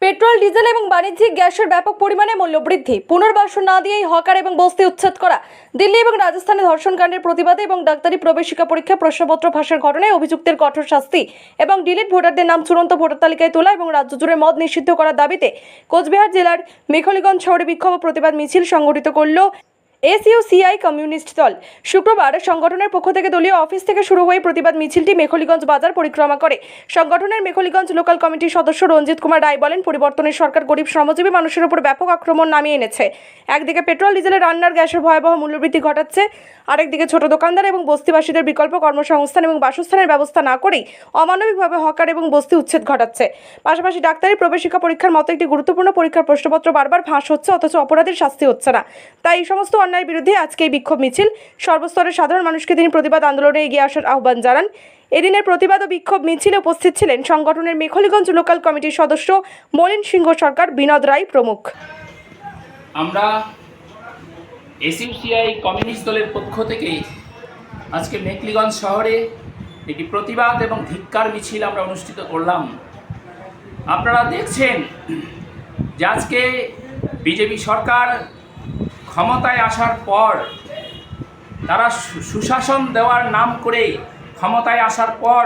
Petrol, diesel এবং বাণিজ্যিক গ্যাসের ব্যাপক পরিমাণে মূল্যবৃদ্ধি, পুনর্বাসন না দিয়েই হকার এবং বস্তি উচ্ছেদ করা, দিল্লি এবং রাজস্থানে ধর্ষণকাণ্ডের প্রতিবাদে এবং ডাক্তারি প্রবেশিকা পরীক্ষা প্রশ্নপত্র ফাঁসের ঘটনায় অভিযুক্তের কঠোর শাস্তি এবং ডিলিট ভোটারদের নাম চূড়ান্ত ভোটার তালিকায় তোলা এবং রাজ্য জুড়ে মদ নিষিদ্ধ করার দাবিতে কোচবিহার জেলার মেখলিগঞ্জ শহরে বিক্ষোভ ও প্রতিবাদ মিছিল সংগঠিত করল এসইউসিআই কমিউনিস্ট দল। শুক্রবার সংগঠনের পক্ষ থেকে দলীয় অফিস থেকে শুরু হয়ে প্রতিবাদ মিছিলটি মেখলিগঞ্জ বাজার পরিক্রমা করে। সংগঠনের মেখলিগঞ্জ লোকাল কমিটির সদস্য রঞ্জিত কুমার রায় বলেন, পরিবর্তনের সরকার গরিব শ্রমজীবী মানুষের উপর ব্যাপক আক্রমণ নামিয়ে এনেছে। একদিকে পেট্রোল, ডিজেলের, রান্নার গ্যাসের ভয়াবহ মূল্যবৃদ্ধি ঘটাচ্ছে, আরেকদিকে ছোট দোকানদার এবং বস্তিবাসীদের বিকল্প কর্মসংস্থান এবং বাসস্থানের ব্যবস্থা না করেই অমানবিকভাবে হকার এবং বস্তি উচ্ছেদ ঘটাচ্ছে। পাশাপাশি ডাক্তারি প্রবেশিকা পরীক্ষার মতো একটি গুরুত্বপূর্ণ পরীক্ষার প্রশ্নপত্র বারবার ফাঁস হচ্ছে, অথচ অপরাধীর শাস্তি হচ্ছে না। তাই এই সমস্ত অন্যায়ের বিরুদ্ধে আজকে এই বিক্ষোভ মিছিল। সর্বস্তরের সাধারণ মানুষকে তিনি প্রতিবাদ আন্দোলনে এগিয়ে আসার আহ্বান জানান। এদিনের প্রতিবাদ ও বিক্ষোভ মিছিলে উপস্থিত ছিলেন সংগঠনের মেখলিগঞ্জ লোকাল কমিটির সদস্য মলিন সিংহ সরকার, বিনোদ রায় প্রমুখ। আমরা এসইউসিআই কমিউনিস্ট দলের পক্ষ থেকে আজকে মেখলিগঞ্জ শহরে একটি প্রতিবাদ এবং ধিক্কার মিছিল আমরা অনুষ্ঠিত করলাম। আপনারা দেখছেন যে আজকে বিজেপি সরকার ক্ষমতায় আসার পর তারা সুশাসন দেওয়ার নাম করে ক্ষমতায় আসার পর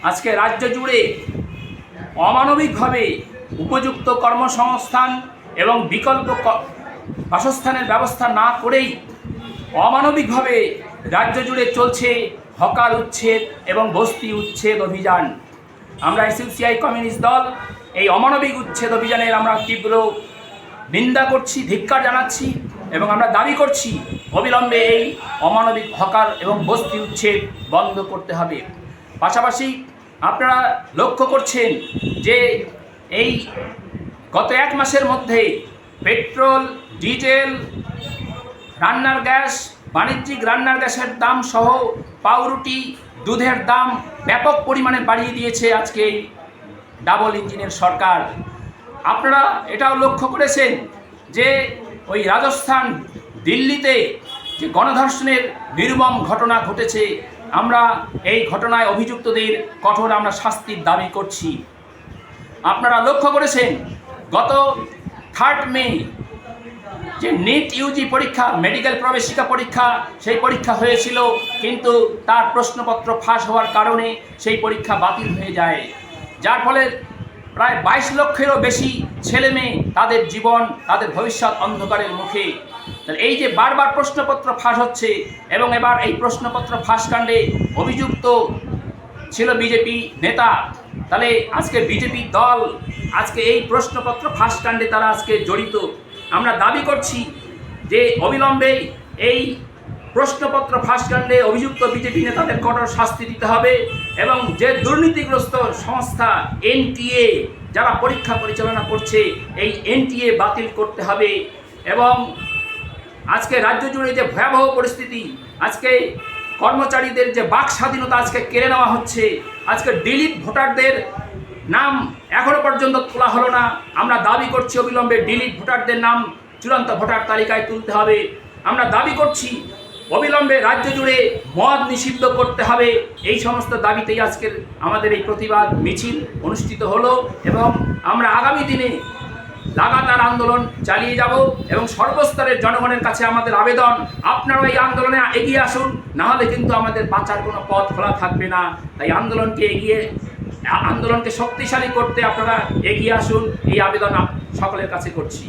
আজকে রাজ্য জুড়ে অমানবিকভাবে উপযুক্ত কর্মসংস্থান এবং বিকল্প বাসস্থানের ব্যবস্থা না করেই অমানবিকভাবে রাজ্য জুড়ে চলছে হকার উচ্ছেদ এবং বস্তি উচ্ছেদ অভিযান। আমরা এসইউসিআই কমিউনিস্ট দল এই অমানবিক উচ্ছেদ অভিযানের আমরা তীব্র নিন্দা করছি, ধিক্কার জানাচ্ছি এবং আমরা দাবি করছি অবিলম্বে এই অমানবিক হকার এবং বস্তি উচ্ছেদ বন্ধ করতে হবে। পাশাপাশি আপনারা লক্ষ্য করছেন যে এই গত এক মাসের মধ্যে পেট্রোল, ডিজেল, রান্নার গ্যাস, বাণিজ্যিক রান্নার গ্যাসের দাম সহ পাউরুটি, দুধের দাম ব্যাপক পরিমাণে বাড়িয়ে দিয়েছে আজকে এই ডাবল ইঞ্জিনের সরকার। আপনারা এটাও লক্ষ্য করেছেন যে ওই রাজস্থান, দিল্লিতে যে গণধর্ষণের নির্মম ঘটনা ঘটেছে, আমরা এই ঘটনায় অভিযুক্তদের কঠোর আমরা শাস্তির দাবি করছি। আপনারা লক্ষ্য করেছেন গত 3 মে যে নিট ইউজি পরীক্ষা, মেডিকেল প্রবেশিকা পরীক্ষা, সেই পরীক্ষা হয়েছিল, কিন্তু তার প্রশ্নপত্র ফাঁস হওয়ার কারণে সেই পরীক্ষা বাতিল হয়ে যায়, যার ফলে প্রায় 22 লক্ষেরও বেশি ছেলে মেয়ে তাদের জীবন, তাদের ভবিষ্যৎ অন্ধকারের মুখে। এই যে বারবার প্রশ্নপত্র ফাঁস হচ্ছে এবং এবার এই প্রশ্নপত্র ফাঁস কাণ্ডে অভিযুক্ত ছিল বিজেপি নেতা, তাহলে আজকে বিজেপি দল আজকে এই প্রশ্নপত্র ফাঁস কাণ্ডে তারা আজকে জড়িত। আমরা দাবি করছি যে অবিলম্বে এই প্রশ্নপত্র ফাঁস কাণ্ডে অভিযুক্ত বিজেপি নেতাদের কঠোর শাস্তি দিতে হবে এবং যে দুর্নীতিগ্রস্ত সংস্থা এনটিএ যারা পরীক্ষা পরিচালনা করছে, এই এনটিএ বাতিল করতে হবে। এবং আজকে রাজ্য জুড়ে যে ভয়াবহ পরিস্থিতি, আজকে কর্মচারীদের যে বাক স্বাধীনতা আজকে কেড়ে নেওয়া হচ্ছে, আজকে ডিলিট ভোটারদের নাম এখনও পর্যন্ত তোলা হলো না। আমরা দাবি করছি অবিলম্বে ডিলিট ভোটারদের নাম চূড়ান্ত ভোটার তালিকায় তুলতে হবে। আমরা দাবি করছি অবিলম্বে রাজ্য জুড়ে মদ নিষিদ্ধ করতে হবে। এই সমস্ত দাবিতেই আজকের আমাদের এই প্রতিবাদ মিছিল অনুষ্ঠিত হলো এবং আমরা আগামী দিনে লাগাতার আন্দোলন চালিয়ে যাব এবং সর্বস্তরের জনগণের কাছে আমাদের আবেদন, আপনারাও এই আন্দোলনে এগিয়ে আসুন, নাহলে কিন্তু আমাদের বাঁচার কোনো পথ খোলা থাকবে না। তাই আন্দোলনকে শক্তিশালী করতে আপনারা এগিয়ে আসুন, এই আবেদন সকলের কাছে করছি।